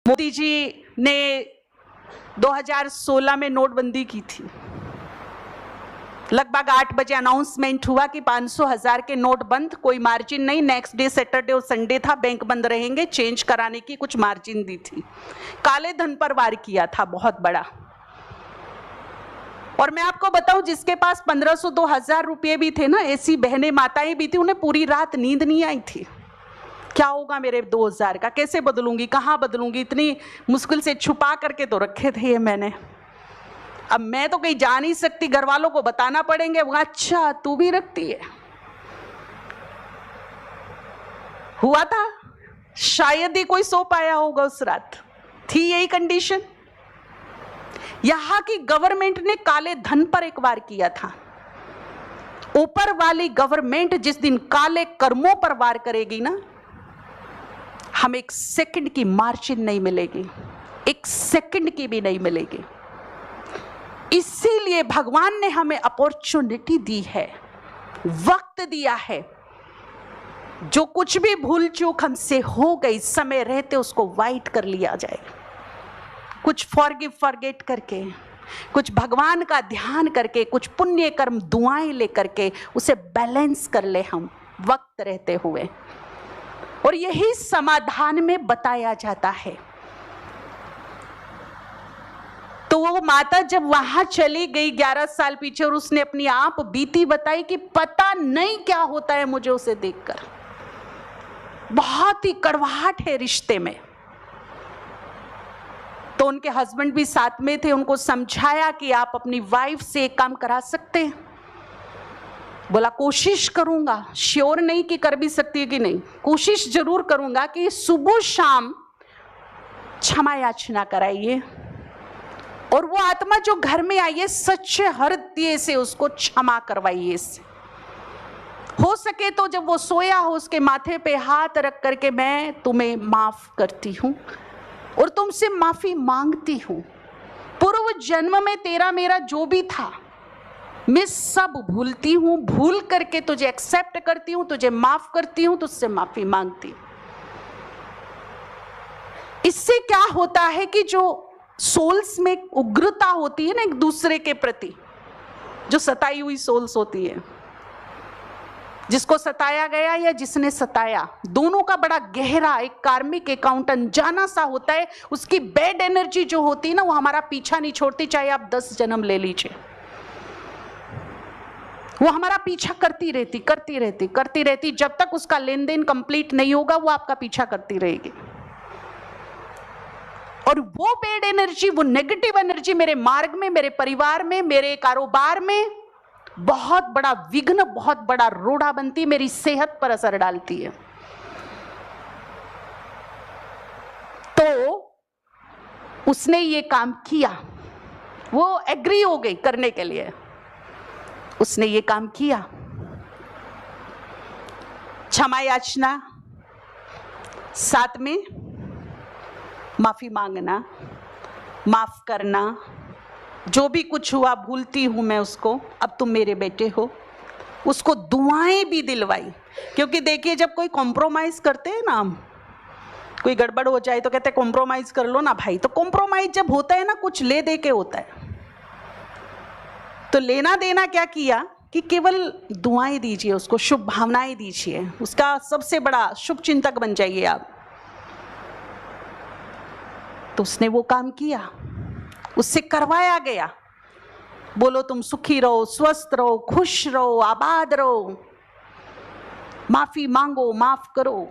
मोदी जी ने 2016 में नोटबंदी की थी। लगभग 8 बजे अनाउंसमेंट हुआ कि 500,000 के नोट बंद, कोई मार्जिन नहीं। नेक्स्ट डे सैटरडे और संडे था, बैंक बंद रहेंगे, चेंज कराने की कुछ मार्जिन दी थी। काले धन पर वार किया था बहुत बड़ा। और मैं आपको बताऊं, जिसके पास 1500-2000 रुपये भी थे ना, ऐसी बहनें माताएं भी थी, उन्हें पूरी रात नींद नहीं आई थी। क्या होगा मेरे 2000 का, कैसे बदलूंगी, कहाँ बदलूंगी, इतनी मुश्किल से छुपा करके तो रखे थे ये मैंने। अब मैं तो कहीं जा नहीं सकती, घर वालों को बताना पड़ेंगे। अच्छा तू भी रखती है। हुआ था, शायद ही कोई सो पाया होगा उस रात, थी यही कंडीशन। यहां की गवर्नमेंट ने काले धन पर एक वार किया था। ऊपर वाली गवर्नमेंट जिस दिन काले कर्मों पर वार करेगी ना, हम 1 सेकंड की मार्जिन नहीं मिलेगी, 1 सेकंड की भी नहीं मिलेगी। इसीलिए भगवान ने हमें अपॉर्चुनिटी दी है, वक्त दिया है। जो कुछ भी भूल चूक हमसे हो गई, समय रहते उसको वाइट कर लिया जाए। कुछ फॉरगिव फॉरगेट करके, कुछ भगवान का ध्यान करके, कुछ पुण्य कर्म दुआएं लेकर के उसे बैलेंस कर ले हम वक्त रहते हुए। और यही समाधान में बताया जाता है। तो वो माता जब वहां चली गई 11 साल पीछे, और उसने अपनी आप बीती बताई कि पता नहीं क्या होता है मुझे उसे देखकर, बहुत ही कड़वाहट है रिश्ते में। तो उनके हस्बैंड भी साथ में थे, उनको समझाया कि आप अपनी वाइफ से एक काम करा सकते हैं। बोला कोशिश करूंगा, श्योर नहीं कि कर भी सकती है कि नहीं, कोशिश जरूर करूंगा कि सुबह शाम क्षमा याचना कराइए, और वो आत्मा जो घर में आई है सच्चे हृदय से उसको क्षमा करवाइए। इससे हो सके तो जब वो सोया हो उसके माथे पे हाथ रख करके, मैं तुम्हें माफ करती हूं और तुमसे माफी मांगती हूं। पूर्व जन्म में तेरा मेरा जो भी था मैं सब भूलती हूं, भूल करके तुझे एक्सेप्ट करती हूं, तुझे माफ करती हूं, तुझसे माफी मांगती हूं। इससे क्या होता है कि जो सोल्स में उग्रता होती है ना एक दूसरे के प्रति, जो सताई हुई सोल्स होती है, जिसको सताया गया या जिसने सताया, दोनों का बड़ा गहरा एक कार्मिक अकाउंट अनजाना सा होता है। उसकी बैड एनर्जी जो होती है ना, वो हमारा पीछा नहीं छोड़ती, चाहे आप 10 जन्म ले लीजिए, वो हमारा पीछा करती रहती, जब तक उसका लेन देन कंप्लीट नहीं होगा वो आपका पीछा करती रहेगी। और वो बैड एनर्जी, वो नेगेटिव एनर्जी मेरे मार्ग में, मेरे परिवार में, मेरे कारोबार में बहुत बड़ा विघ्न, बहुत बड़ा रोड़ा बनती, मेरी सेहत पर असर डालती है। तो उसने ये काम किया, वो एग्री हो गई करने के लिए, उसने ये काम किया। क्षमा याचना, साथ में माफी मांगना, माफ करना, जो भी कुछ हुआ भूलती हूं मैं उसको, अब तुम मेरे बेटे हो। उसको दुआएं भी दिलवाई, क्योंकि देखिए जब कोई कॉम्प्रोमाइज करते हैं ना, हम कोई गड़बड़ हो जाए तो कहते हैं कॉम्प्रोमाइज कर लो ना भाई। तो कॉम्प्रोमाइज जब होता है ना, कुछ ले दे के होता है। तो लेना देना क्या किया कि केवल दुआएं दीजिए उसको, शुभ भावनाएं दीजिए, उसका सबसे बड़ा शुभ चिंतक बन जाइए आप। तो उसने वो काम किया, उससे करवाया गया। बोलो तुम सुखी रहो, स्वस्थ रहो, खुश रहो, आबाद रहो, माफी मांगो, माफ करो।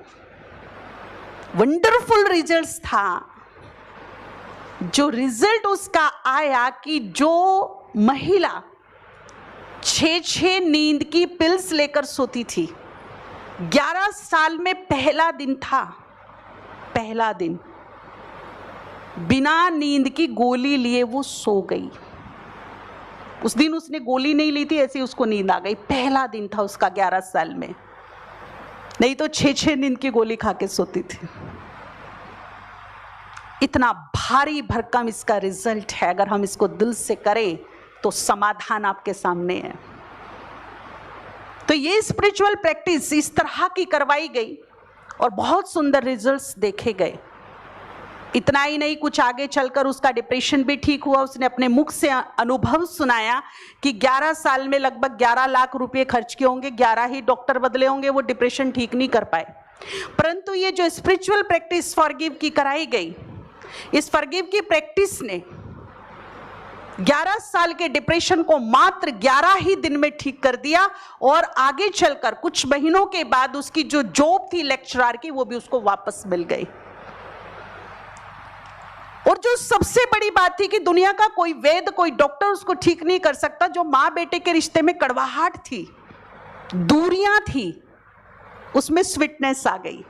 वंडरफुल रिजल्ट्स था। जो रिजल्ट उसका आया कि जो महिला 6 नींद की पिल्स लेकर सोती थी, 11 साल में पहला दिन था, पहला दिन बिना नींद की गोली लिए वो सो गई। उस दिन उसने गोली नहीं ली थी, ऐसे उसको नींद आ गई। पहला दिन था उसका 11 साल में, नहीं तो 6 नींद की गोली खा के सोती थी। इतना भारी भरकम इसका रिजल्ट है। अगर हम इसको दिल से करें तो समाधान आपके सामने है। तो ये स्पिरिचुअल प्रैक्टिस इस तरह की करवाई गई और बहुत सुंदर रिजल्ट्स देखे गए। इतना ही नहीं, कुछ आगे चलकर उसका डिप्रेशन भी ठीक हुआ। उसने अपने मुख से अनुभव सुनाया कि 11 साल में लगभग 11 लाख रुपए खर्च किए होंगे, 11 ही डॉक्टर बदले होंगे, वो डिप्रेशन ठीक नहीं कर पाए। परंतु ये जो स्पिरिचुअल प्रैक्टिस फॉरगिव की कराई गई, इस फॉरगिव की प्रैक्टिस ने 11 साल के डिप्रेशन को मात्र 11 ही दिन में ठीक कर दिया। और आगे चलकर कुछ महीनों के बाद उसकी जो जॉब थी लेक्चरर की, वो भी उसको वापस मिल गई। और जो सबसे बड़ी बात थी कि दुनिया का कोई वैद्य, कोई डॉक्टर उसको ठीक नहीं कर सकता। जो माँ बेटे के रिश्ते में कड़वाहट थी, दूरियां थी, उसमें स्वीटनेस आ गई।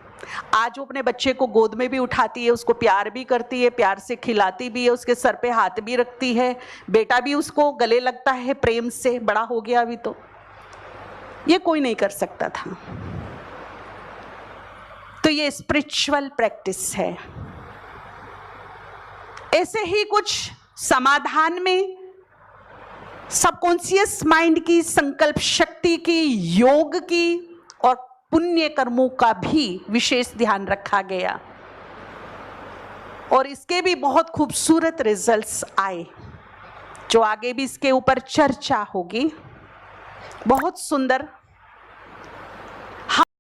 आज वो अपने बच्चे को गोद में भी उठाती है, उसको प्यार भी करती है, प्यार से खिलाती भी है, उसके सर पे हाथ भी रखती है, बेटा भी उसको गले लगता है प्रेम से, बड़ा हो गया अभी तो। ये कोई नहीं कर सकता था। तो ये स्पिरिचुअल प्रैक्टिस है। ऐसे ही कुछ समाधान में सबकॉन्शियस माइंड की, संकल्प शक्ति की, योग की और पुण्य कर्मों का भी विशेष ध्यान रखा गया। और इसके भी बहुत खूबसूरत रिजल्ट्स आए, जो आगे भी इसके ऊपर चर्चा होगी। बहुत सुंदर